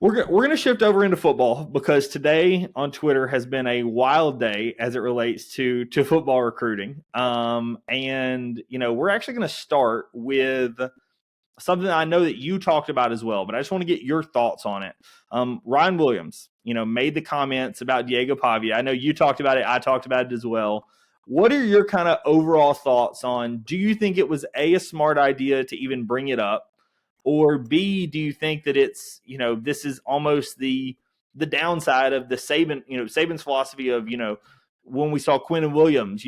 We're gonna shift over into football because today on Twitter has been a wild day as it relates to football recruiting. And we're actually gonna start with something that I know that you talked about as well, but I just want to get your thoughts on it. Ryan Williams, made the comments about Diego Pavia. I know you talked about it. I talked about it as well. What are your kind of overall thoughts on, do you think it was a smart idea to even bring it up? Or B, do you think that it's, this is almost the downside of the Saban's philosophy of, when we saw Quinn Williams,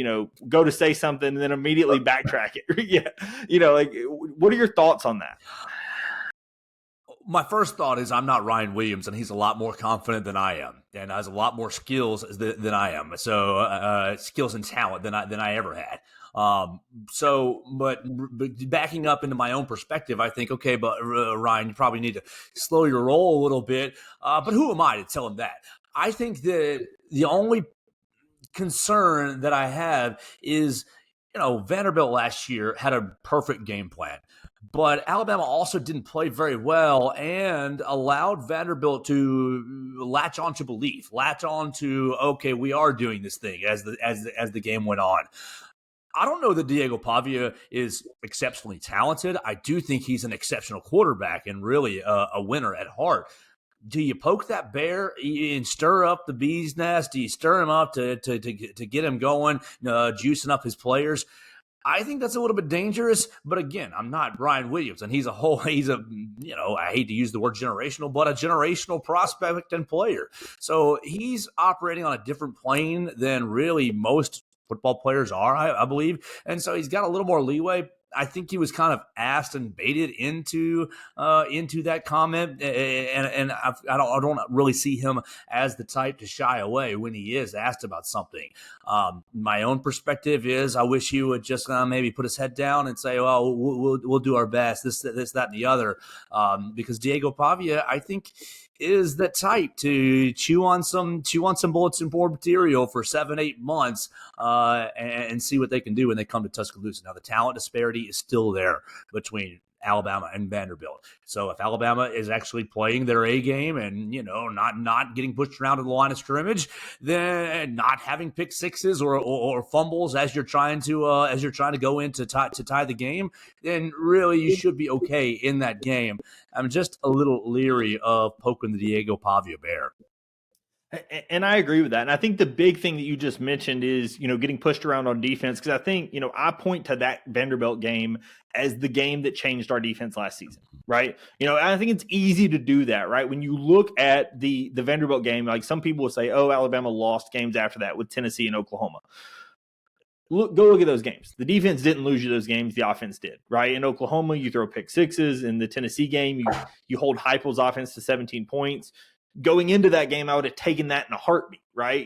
go to say something and then immediately backtrack it. Yeah. What are your thoughts on that? My first thought is I'm not Ryan Williams, and he's a lot more confident than I am, and has a lot more skills than I am. So skills and talent than I ever had. But backing up into my own perspective, I think, okay, but Ryan, you probably need to slow your roll a little bit. But who am I to tell him that? I think that the only concern that I have is, Vanderbilt last year had a perfect game plan, but Alabama also didn't play very well and allowed Vanderbilt to latch on to belief, latch on to, okay, we are doing this thing as the game went on. I don't know that Diego Pavia is exceptionally talented. I do think he's an exceptional quarterback and really a winner at heart. Do you poke that bear and stir up the bee's nest? Do you stir him up to get him going, juicing up his players? I think that's a little bit dangerous, but again, I'm not Brian Williams, and he's a, I hate to use the word generational, but a generational prospect and player. So he's operating on a different plane than really most football players are, I believe. And so he's got a little more leeway. I think he was kind of asked and baited into that comment, and I don't really see him as the type to shy away when he is asked about something. My own perspective is I wish he would just maybe put his head down and say, "Well, we'll do our best." This, that, and the other, because Diego Pavia, I think, is the type to chew on some bulletin board material for 7-8 months and see what they can do when they come to Tuscaloosa. Now, the talent disparity is still there between Alabama and Vanderbilt. So if Alabama is actually playing their A game and, not getting pushed around to the line of scrimmage, then not having pick sixes or fumbles as you're trying to go in to tie the game, then really you should be okay in that game. I'm just a little leery of poking the Diego Pavia bear. And I agree with that. And I think the big thing that you just mentioned is, getting pushed around on defense. Because I think, I point to that Vanderbilt game as the game that changed our defense last season, right? I think it's easy to do that, right? When you look at the Vanderbilt game, like some people will say, oh, Alabama lost games after that with Tennessee and Oklahoma. Go look at those games. The defense didn't lose you those games. The offense did, right? In Oklahoma, you throw pick sixes. In the Tennessee game, you hold Heupel's offense to 17 points. Going into that game, I would have taken that in a heartbeat, right?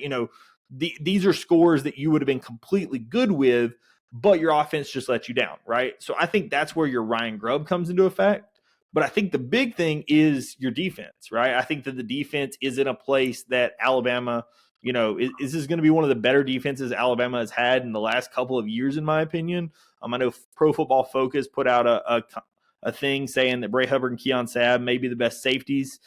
These are scores that you would have been completely good with, but your offense just let you down, right? So I think that's where your Ryan Grubb comes into effect. But I think the big thing is your defense, right? I think that the defense is in a place that Alabama, is this going to be one of the better defenses Alabama has had in the last couple of years, in my opinion. I know Pro Football Focus put out a thing saying that Bray Hubbard and Keon Sabb may be the best safeties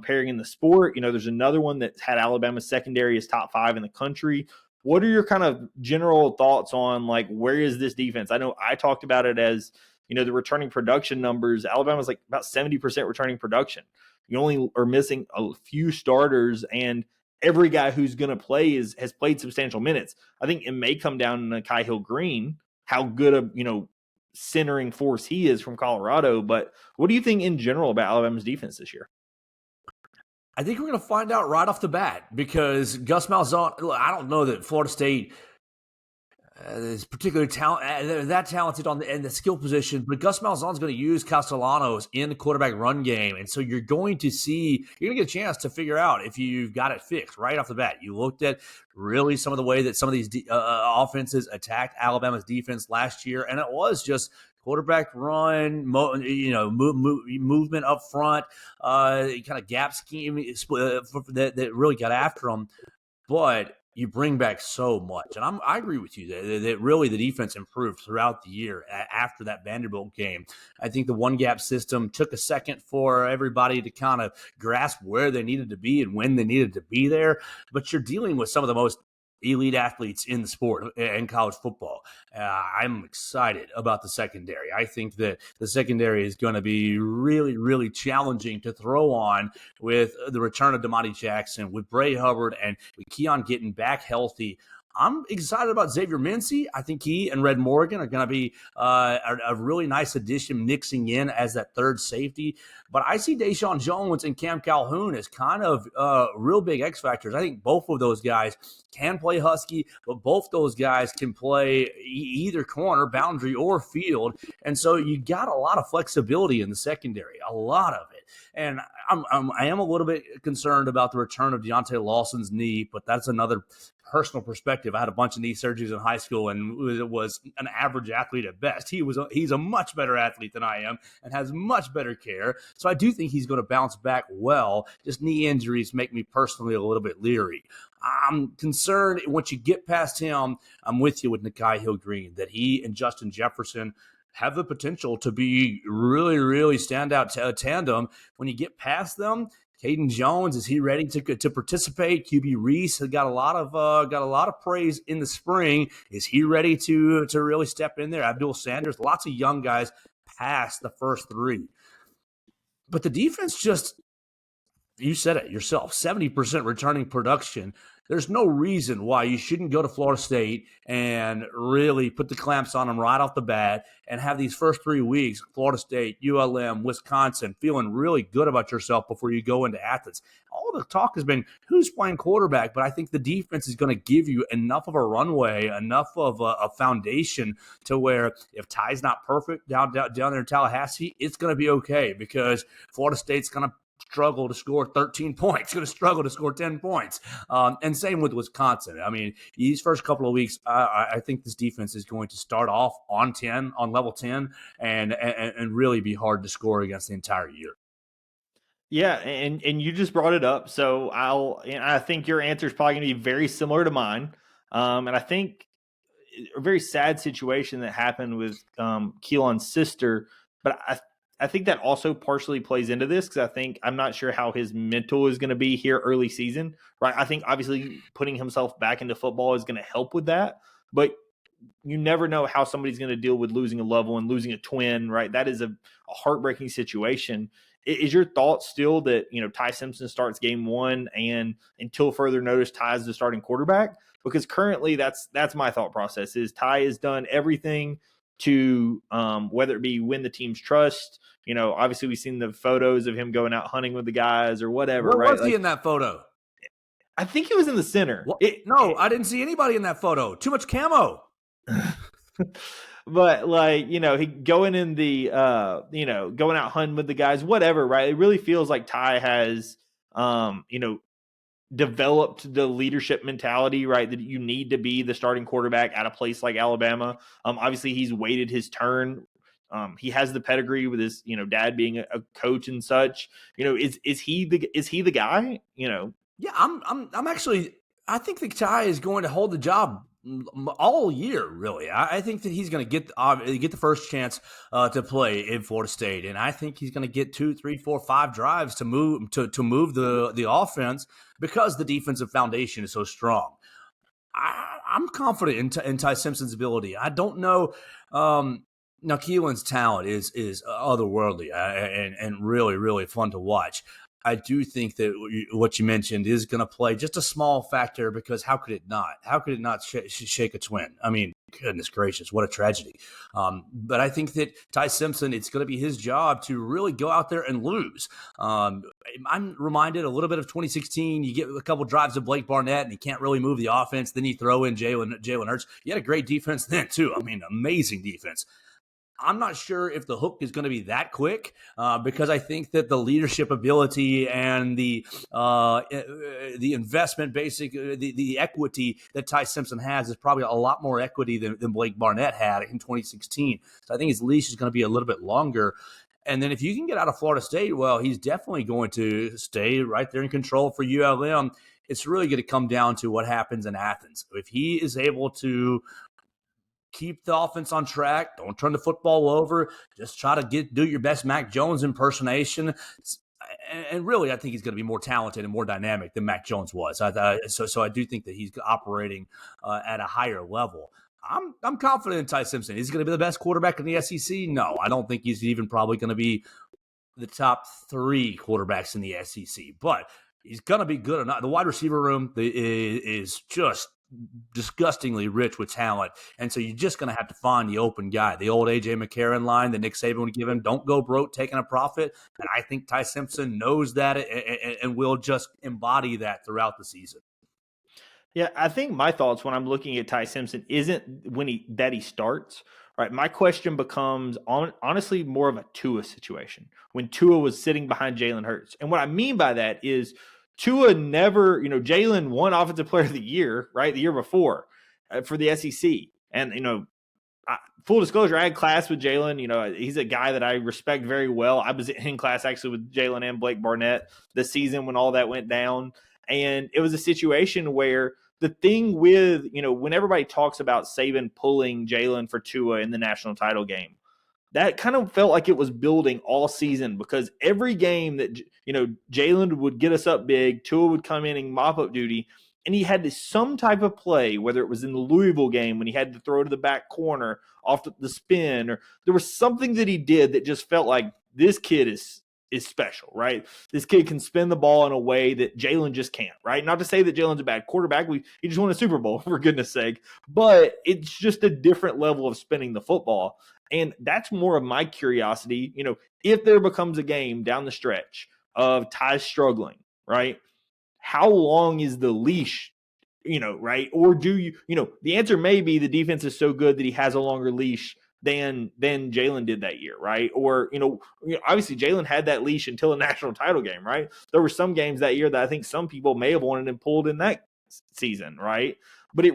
pairing in the sport. There's another one that had Alabama's secondary as top 5 in the country. What are your kind of general thoughts on, like, where is this defense? I know I talked about it as, the returning production numbers. Alabama's like about 70% returning production. You only are missing a few starters, and every guy who's going to play has played substantial minutes. I think it may come down to Kai Hill Green, how good a, centering force he is from Colorado. But what do you think in general about Alabama's defense this year? I think we're going to find out right off the bat because Gus Malzahn, I don't know that Florida State is particularly that talented on the skill position, but Gus Malzahn's going to use Castellanos in the quarterback run game. And so you're going to get a chance to figure out if you've got it fixed right off the bat. You looked at really some of the way that some of these offenses attacked Alabama's defense last year, and it was just quarterback run, movement up front, kind of gap scheme that really got after them. But you bring back so much. And I agree with you that really the defense improved throughout the year after that Vanderbilt game. I think the one gap system took a second for everybody to kind of grasp where they needed to be and when they needed to be there. But you're dealing with some of the most elite athletes in the sport in college football. I'm excited about the secondary. I think that the secondary is going to be really, really challenging to throw on with the return of Damani Jackson, with Bray Hubbard, and with Keon getting back healthy. I'm excited about Xavier Mincy. I think he and Red Morgan are going to be a really nice addition mixing in as that third safety. But I see Deshaun Jones and Cam Calhoun as kind of real big X factors. I think both of those guys can play Husky, but both those guys can play either corner, boundary, or field. And so you got a lot of flexibility in the secondary, a lot of it. And I am a little bit concerned about the return of Deontay Lawson's knee, but that's another personal perspective. I had a bunch of knee surgeries in high school and was an average athlete at best. He's a much better athlete than I am and has much better care. So I do think he's going to bounce back well. Just knee injuries make me personally a little bit leery. I'm concerned once you get past him, I'm with you with Nikhai Hill-Green, that he and Justin Jefferson have the potential to be really, really standout tandem. When you get past them, Caden Jones, is he ready to participate? QB Reese has got a lot of praise in the spring. Is he ready to really step in there? Abdul Sanders, lots of young guys past the first three. But the defense just, you said it yourself, 70% returning production. There's no reason why you shouldn't go to Florida State and really put the clamps on them right off the bat and have these first 3 weeks, Florida State, ULM, Wisconsin, feeling really good about yourself before you go into Athens. All the talk has been who's playing quarterback, but I think the defense is going to give you enough of a runway, enough of a foundation to where if Ty's not perfect down there in Tallahassee, it's going to be okay because Florida State's going to struggle to score 13 points, going to struggle to score 10 points. And same with Wisconsin. I mean, these first couple of weeks, I think this defense is going to start off on level 10, and really be hard to score against the entire year. Yeah, and you just brought it up. So I think your answer is probably going to be very similar to mine. And I think a very sad situation that happened with Keelan's sister, but I think that also partially plays into this because I'm not sure how his mental is going to be here early season, right? I think obviously putting himself back into football is going to help with that, but you never know how somebody's going to deal with losing a loved one, losing a twin, right? That is a heartbreaking situation. Is your thought still that, Ty Simpson starts game one and until further notice, Ty is the starting quarterback? Because currently that's my thought process is Ty has done everything to whether it be win the team's trust. Obviously we've seen the photos of him going out hunting with the guys or whatever. Where right? was he in that photo? I think he was in the center. I didn't see anybody in that photo. Too much camo. But he going in the going out hunting with the guys, whatever, right? It really feels like Ty has developed the leadership mentality, right? That you need to be the starting quarterback at a place like Alabama. Obviously he's waited his turn. He has the pedigree with his, dad being a coach and such. Is he the guy? Yeah, I'm actually. I think that Ty is going to hold the job all year. Really, I think that he's going to get the first chance to play in Florida State, and I think he's going to get 2, 3, 4, 5 drives to move the offense because the defensive foundation is so strong. I'm confident in Ty Simpson's ability. I don't know. Now, Keelan's talent is otherworldly and really, really fun to watch. I do think that what you mentioned is going to play just a small factor because how could it not? How could it not shake a twin? I mean, goodness gracious, what a tragedy. But I think that Ty Simpson, it's going to be his job to really go out there and lose. I'm reminded a little bit of 2016. You get a couple drives of Blake Barnett and he can't really move the offense. Then you throw in Jalen Hurts. You had a great defense then too. I mean, amazing defense. I'm not sure if the hook is going to be that quick because I think that the leadership ability and the investment, the equity that Ty Simpson has is probably a lot more equity than Blake Barnett had in 2016. So I think his leash is going to be a little bit longer. And then if you can get out of Florida State, well, he's definitely going to stay right there in control for ULM. It's really going to come down to what happens in Athens. If he is able to keep the offense on track, don't turn the football over, just try to do your best Mac Jones impersonation. And really, I think he's going to be more talented and more dynamic than Mac Jones was. So I do think that he's operating at a higher level. I'm confident in Ty Simpson. Is he going to be the best quarterback in the SEC? No, I don't think he's even probably going to be the top 3 quarterbacks in the SEC. But he's going to be good enough. The wide receiver room is just disgustingly rich with talent. And so you're just going to have to find the open guy. The old A.J. McCarron line that Nick Saban would give him, don't go broke taking a profit. And I think Ty Simpson knows that and will just embody that throughout the season. Yeah, I think my thoughts when I'm looking at Ty Simpson isn't when he starts. Right, my question becomes honestly more of a Tua situation when Tua was sitting behind Jalen Hurts. And what I mean by that is Tua never, Jalen won Offensive Player of the Year, right, the year before for the SEC. And, full disclosure, I had class with Jalen. He's a guy that I respect very well. I was in class actually with Jalen and Blake Barnett the season when all that went down. And it was a situation where the thing with, when everybody talks about Saban pulling Jalen for Tua in the national title game, that kind of felt like it was building all season because every game that, Jalen would get us up big, Tua would come in and mop up duty, and he had some type of play, whether it was in the Louisville game when he had to throw to the back corner off the spin, or there was something that he did that just felt like this kid is special, right? This kid can spin the ball in a way that Jalen just can't, right? Not to say that Jalen's a bad quarterback. He just won a Super Bowl, for goodness sake. But it's just a different level of spinning the football. And that's more of my curiosity. If there becomes a game down the stretch of Ty struggling, right? How long is the leash, right? Or do you, the answer may be the defense is so good that he has a longer leash than Jalen did that year, right? Or, obviously Jalen had that leash until a national title game, right? There were some games that year that I think some people may have wanted him pulled in that season, right? But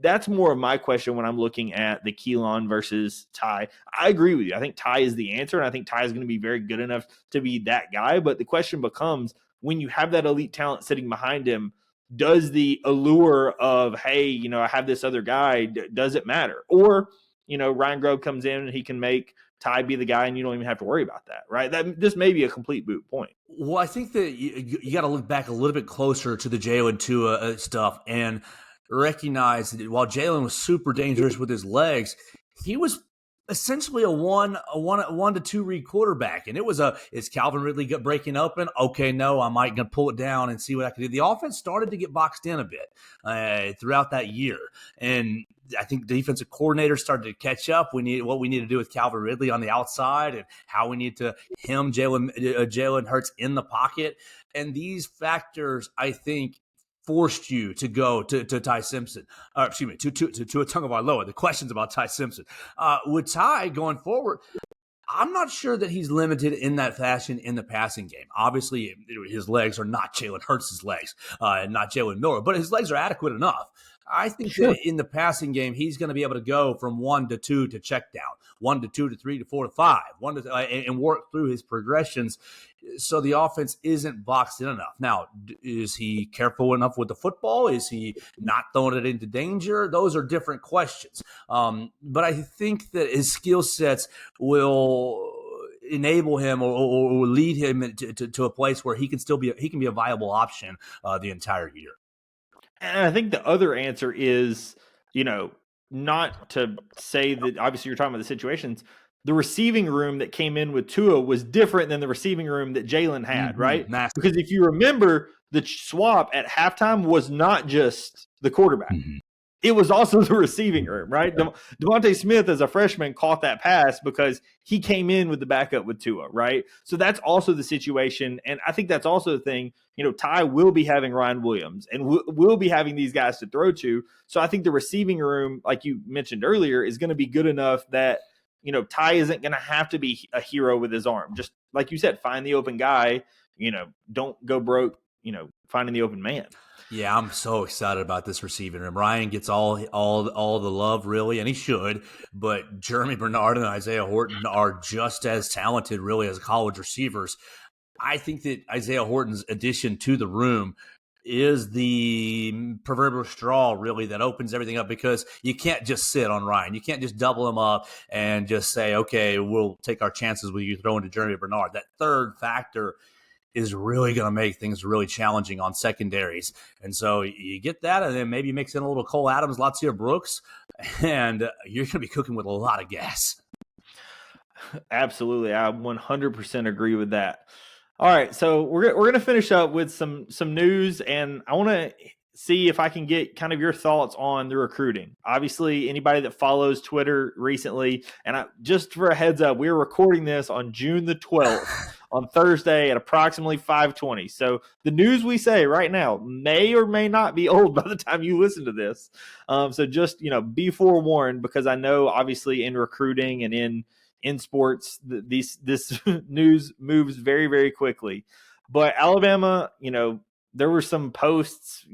that's more of my question when I'm looking at the Keelan versus Ty. I agree with you. I think Ty is the answer, and I think Ty is going to be very good enough to be that guy. But the question becomes, when you have that elite talent sitting behind him, does the allure of, hey, I have this other guy, does it matter? Or, Ryan Grubb comes in and he can make Ty be the guy and you don't even have to worry about that, right? This may be a complete moot point. Well, I think that you got to look back a little bit closer to the Jalen Tua stuff and recognize that while Jalen was super dangerous with his legs, he was essentially a one to 2 read quarterback. And it was is Calvin Ridley breaking open? Okay, no, I might gonna pull it down and see what I can do. The offense started to get boxed in a bit throughout that year. And I think the defensive coordinator started to catch up. What we need to do with Calvin Ridley on the outside and how we need to hem Jalen Hurts in the pocket. And these factors, I think, forced you to go to Ty Simpson, to a Tagovailoa. The questions about Ty Simpson. With Ty going forward, I'm not sure that he's limited in that fashion in the passing game. Obviously, his legs are not Jalen Hurts' legs, and not Jalen Miller, but his legs are adequate enough. I think that in the passing game, he's going to be able to go from 1 to 2 to check down, 1 to 2 to 3 to 4 to 5, and work through his progressions so the offense isn't boxed in enough. Now, is he careful enough with the football? Is he not throwing it into danger? Those are different questions. But I think that his skill sets will enable him or lead him to a place where he can be a viable option the entire year. And I think the other answer is, not to say that obviously you're talking about the situations. The receiving room that came in with Tua was different than the receiving room that Jalen had, right? Massive. Because if you remember, the swap at halftime was not just the quarterback. Mm-hmm. It was also the receiving room, right? Devontae Smith, as a freshman, caught that pass because he came in with the backup with Tua, right? So that's also the situation. And I think that's also the thing. Ty will be having Ryan Williams and will be having these guys to throw to. So I think the receiving room, like you mentioned earlier, is going to be good enough that, Ty isn't going to have to be a hero with his arm. Just like you said, find the open guy, don't go broke, finding the open man. Yeah, I'm so excited about this receiving room. Ryan gets all the love, really, and he should. But Jeremy Bernard and Isaiah Horton are just as talented, really, as college receivers. I think that Isaiah Horton's addition to the room is the proverbial straw, really, that opens everything up, because you can't just sit on Ryan. You can't just double him up and just say, okay, we'll take our chances with you throwing to Jeremy Bernard. That third factor is really going to make things really challenging on secondaries. And so you get that, and then maybe mix in a little Cole Adams, Latia Brooks, and you're going to be cooking with a lot of gas. Absolutely. I 100% agree with that. All right, so we're going to finish up with some news, and I want to see if I can get kind of your thoughts on the recruiting. Obviously, anybody that follows Twitter recently, and just for a heads up, we're recording this on June the 12th on Thursday at approximately 5:20. So the news we say right now may or may not be old by the time you listen to this. So just, be forewarned, because I know obviously in recruiting and in sports, this news moves very, very quickly. But Alabama, there were some posts,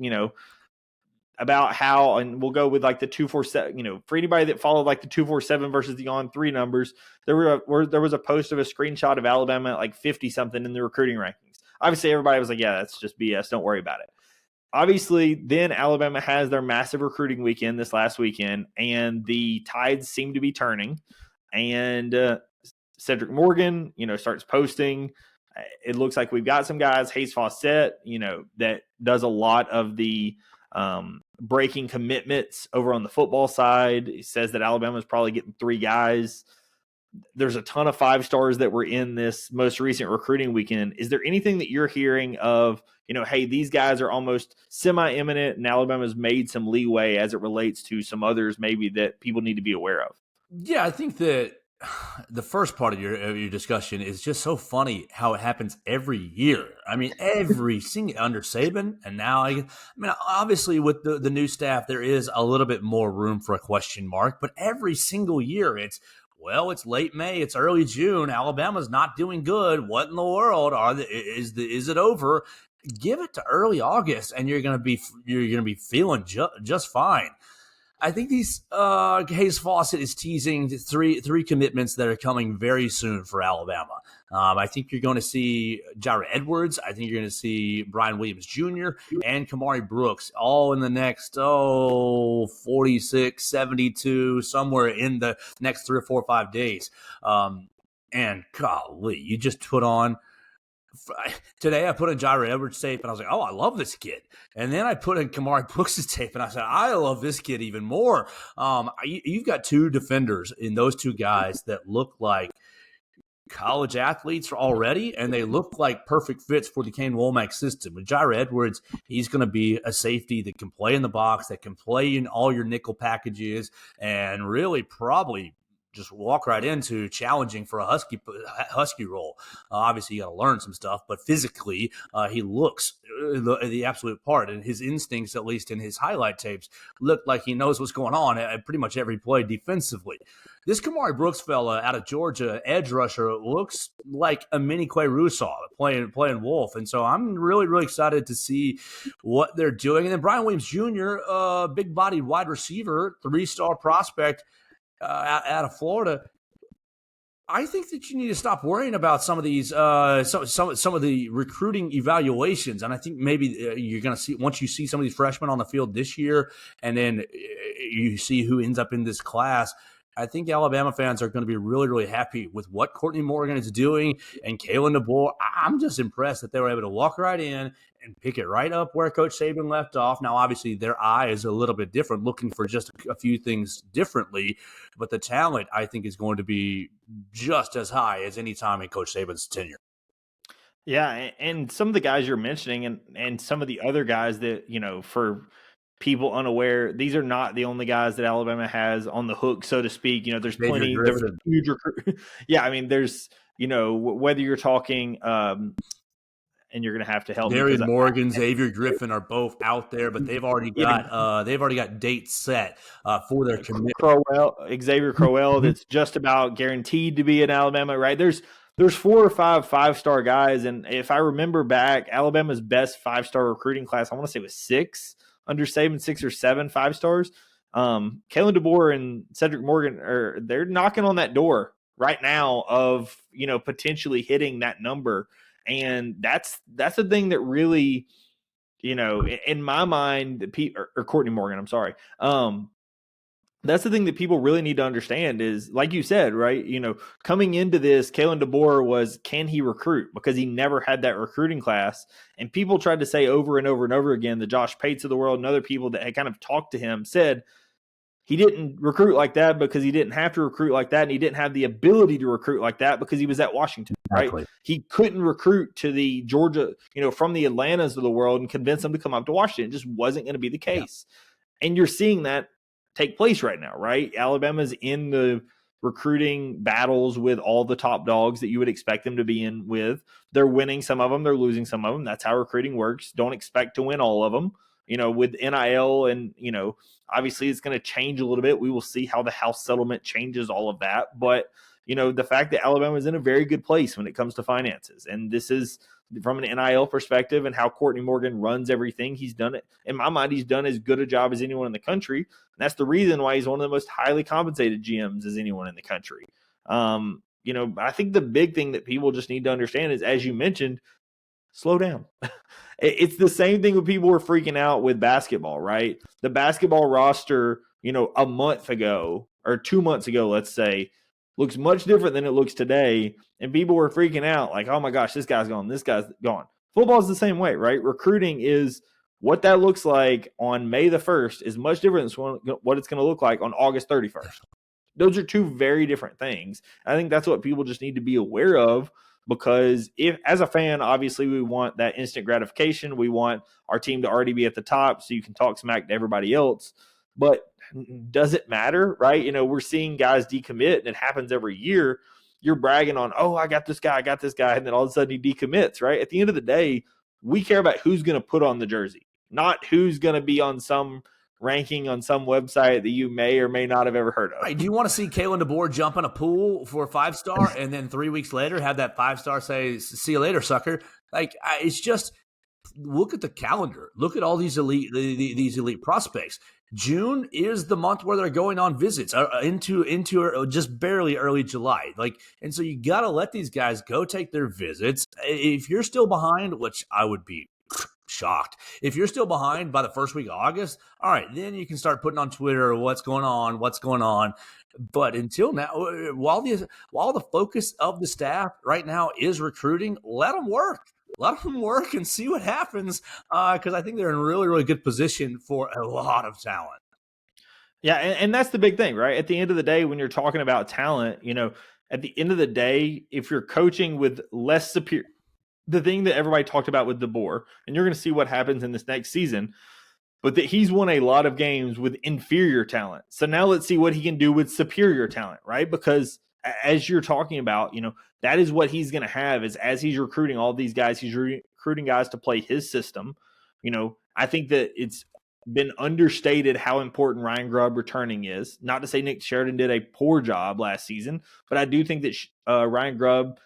about how, and we'll go with like the 247, for anybody that followed like the 247 versus the on-3 numbers, there was a post of a screenshot of Alabama at like 50 something in the recruiting rankings. Obviously, everybody was like, yeah, that's just BS. Don't worry about it. Obviously, then Alabama has their massive recruiting weekend this last weekend, and the tides seem to be turning. And Cedric Morgan, starts posting. It looks like we've got some guys. Hayes Fawcett, that does a lot of the breaking commitments over on the football side. He says that Alabama is probably getting 3 guys. There's a ton of 5-stars that were in this most recent recruiting weekend. Is there anything that you're hearing of, hey, these guys are almost semi-imminent, and Alabama's made some leeway as it relates to some others maybe that people need to be aware of? Yeah, I think that the first part of your discussion is just so funny how it happens every year. I mean, every single under Saban, and now obviously with the new staff, there is a little bit more room for a question mark. But every single year, it's late May, it's early June. Alabama's not doing good. What in the world is it over? Give it to early August, and you're gonna be feeling just fine. I think these Hayes Fawcett is teasing three commitments that are coming very soon for Alabama. I think you're going to see Jair Edwards. I think you're going to see Brian Williams Jr. and Kamari Brooks all in the next 46, 72, somewhere in the next 3 or 4 or 5 days. And golly, you just put on. Today I put in Jair Edwards' tape, and I was like, oh, I love this kid. And then I put in Kamari Brooks' tape, and I said, I love this kid even more. You've got 2 defenders in those 2 guys that look like college athletes already, and they look like perfect fits for the Kane Womack system. With Jair Edwards, he's going to be a safety that can play in the box, that can play in all your nickel packages, and really probably just walk right into challenging for a Husky role. Obviously, you got to learn some stuff, but physically, he looks the absolute part. And his instincts, at least in his highlight tapes, look like he knows what's going on at pretty much every play defensively. This Kamari Brooks fella out of Georgia, edge rusher, looks like a mini Quay Russaw playing Wolf. And so I'm really, really excited to see what they're doing. And then Brian Williams Jr., big-bodied wide receiver, 3-star prospect, out of Florida. I think that you need to stop worrying about some of these, some of the recruiting evaluations, and I think maybe you're going to see, once you see some of these freshmen on the field this year, and then you see who ends up in this class. I think Alabama fans are going to be really, really happy with what Courtney Morgan is doing and Kalen DeBoer. I'm just impressed that they were able to walk right in and pick it right up where Coach Saban left off. Now, obviously, their eye is a little bit different, looking for just a few things differently, but the talent, I think, is going to be just as high as any time in Coach Saban's tenure. Yeah, and some of the guys you're mentioning and some of the other guys that, for people unaware, these are not the only guys that Alabama has on the hook, so to speak. There's plenty. There's a huge recruit. Yeah, I mean, there's, whether you're talking, and you're going to have to help. Darian Morgan, Xavier Griffin are both out there, but they've already got dates set for their commitment. Xavier Crowell, that's just about guaranteed to be in Alabama, right? There's there's 4 or 5 5-star guys, and if I remember back, Alabama's best 5-star recruiting class, I want to say was 6 under Saban, 6 or 7 5-stars. Kalen DeBoer and Cedric Morgan they're knocking on that door right now of potentially hitting that number, and that's the thing that really in my mind, or Courtney Morgan, I'm sorry. That's the thing that people really need to understand is, like you said, right? Coming into this, Kalen DeBoer was, can he recruit? Because he never had that recruiting class. And people tried to say over and over and over again, the Josh Pates of the world and other people that had kind of talked to him said he didn't recruit like that because he didn't have to recruit like that. And he didn't have the ability to recruit like that because he was at Washington, Exactly. right? He couldn't recruit to the Georgia, from the Atlantas of the world and convince them to come up to Washington. It just wasn't going to be the case. Yeah. And you're seeing that take place right now, right? Alabama's in the recruiting battles with all the top dogs that you would expect them to be in with. They're winning some of them, they're losing some of them. That's how recruiting works. Don't expect to win all of them. With NIL and, obviously it's going to change a little bit. We will see how the House settlement changes all of that. But, the fact that Alabama is in a very good place when it comes to finances. And this is from an NIL perspective and how Courtney Morgan runs everything. He's done it. In my mind, he's done as good a job as anyone in the country. And that's the reason why he's one of the most highly compensated GMs as anyone in the country. I think the big thing that people just need to understand is, as you mentioned, slow down. It's the same thing when people were freaking out with basketball, right? The basketball roster, a month ago or 2 months ago, let's say, looks much different than it looks today. And people were freaking out like, oh my gosh, this guy's gone. This guy's gone. Football is the same way, right? Recruiting is what that looks like on May the 1st is much different than what it's going to look like on August 31st. Those are two very different things. I think that's what people just need to be aware of. Because if, as a fan, obviously we want that instant gratification. We want our team to already be at the top so you can talk smack to everybody else. But does it matter, right? We're seeing guys decommit, and it happens every year. You're bragging on, oh, I got this guy, and then all of a sudden he decommits, right? At the end of the day, we care about who's going to put on the jersey, not who's going to be on some ranking on some website that you may or may not have ever heard of. Right. Do you want to see Kalen DeBoer jump in a pool for a 5-star and then 3 weeks later have that 5-star say, see you later, sucker? Like, it's just, look at the calendar. Look at all these elite prospects. June is the month where they're going on visits into just barely early July. And so you got to let these guys go take their visits. If you're still behind, which I would be shocked. If you're still behind by the first week of August, all right, then you can start putting on Twitter what's going on. But until now, while the focus of the staff right now is recruiting, let them work. Let them work and see what happens, because I think they're in a really, really good position for a lot of talent. Yeah, and that's the big thing, right? At the end of the day, when you're talking about talent, at the end of the day, if you're coaching with less superior, the thing that everybody talked about with DeBoer, and you're going to see what happens in this next season, but that he's won a lot of games with inferior talent. So now let's see what he can do with superior talent, right? Because as you're talking about, that is what he's going to have is as he's recruiting all these guys, he's recruiting guys to play his system. I think that it's been understated how important Ryan Grubb returning is. Not to say Nick Sheridan did a poor job last season, but I do think that Ryan Grubb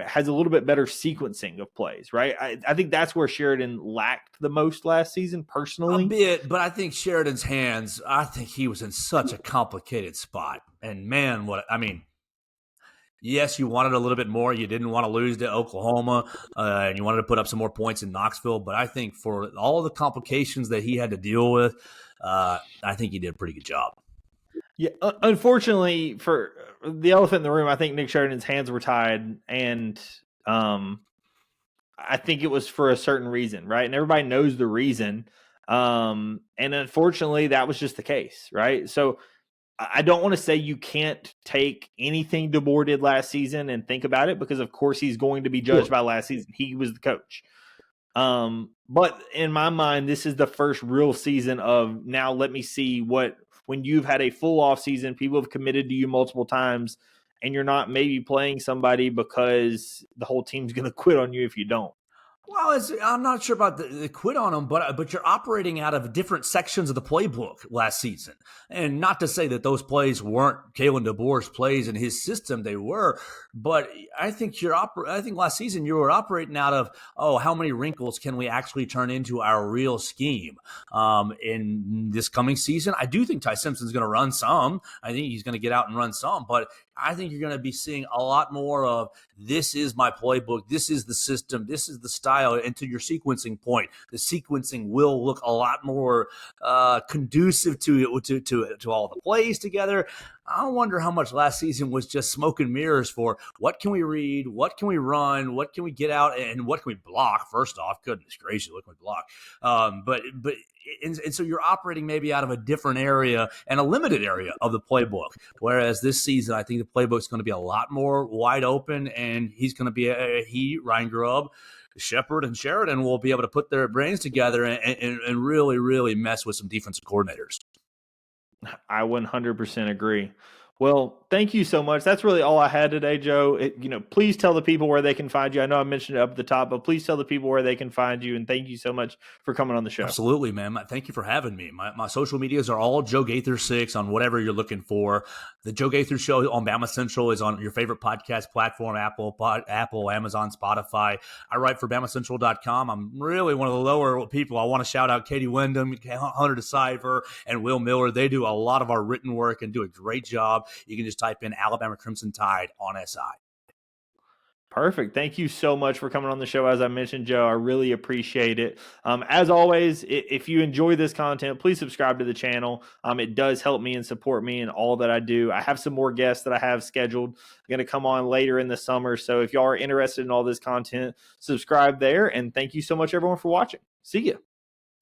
has a little bit better sequencing of plays, right? I think that's where Sheridan lacked the most last season, personally. A bit, but I think Sheridan's hands, I think he was in such a complicated spot. And man, yes, you wanted a little bit more. You didn't want to lose to Oklahoma, and you wanted to put up some more points in Knoxville. But I think for all the complications that he had to deal with, I think he did a pretty good job. Yeah, unfortunately for the elephant in the room, I think Nick Sheridan's hands were tied, and I think it was for a certain reason, right? And everybody knows the reason. And unfortunately, that was just the case, right? So I don't want to say you can't take anything DeBoer did last season and think about it, because of course he's going to be judged by last season. He was the coach. But in my mind, this is the first real season of now let me see when you've had a full off season, people have committed to you multiple times, and you're not maybe playing somebody because the whole team's going to quit on you if you don't. Well, I'm not sure about the quit on them, but you're operating out of different sections of the playbook last season, and not to say that those plays weren't Kalen DeBoer's plays in his system; they were. But I think I think last season you were operating out of, oh, how many wrinkles can we actually turn into our real scheme? In this coming season, I do think Ty Simpson's going to run some. I think he's going to get out and run some, but I think you're going to be seeing a lot more of, this is my playbook, this is the system, this is the style. And to your sequencing point, the sequencing will look a lot more conducive to all the plays together. I wonder how much last season was just smoke and mirrors for what can we read, what can we run, what can we get out, and what can we block. First off, goodness gracious, what can we block? But and so you're operating maybe out of a different area and a limited area of the playbook. Whereas this season, I think the playbook's going to be a lot more wide open, and he's going to be Ryan Grubb, Shepard, and Sheridan will be able to put their brains together and really, really mess with some defensive coordinators. I 100% agree. Well, thank you so much. That's really all I had today, Joe. Please tell the people where they can find you. I know I mentioned it up at the top, but please tell the people where they can find you. And thank you so much for coming on the show. Absolutely, man. Thank you for having me. My social medias are all Joe Gaither 6 on whatever you're looking for. The Joe Gaither Show on BamaCentral is on your favorite podcast platform, Apple, Amazon, Spotify. I write for BamaCentral.com. I'm really one of the lower people. I want to shout out Katie Wyndham, Hunter DeCipher, and Will Miller. They do a lot of our written work and do a great job. You can just type in Alabama Crimson Tide on SI. Perfect. Thank you so much for coming on the show. As I mentioned, Joe, I really appreciate it. As always, if you enjoy this content, please subscribe to the channel. It does help me and support me in all that I do. I have some more guests that I have scheduled, going to come on later in the summer. So if y'all are interested in all this content, subscribe there. And thank you so much, everyone, for watching. See ya.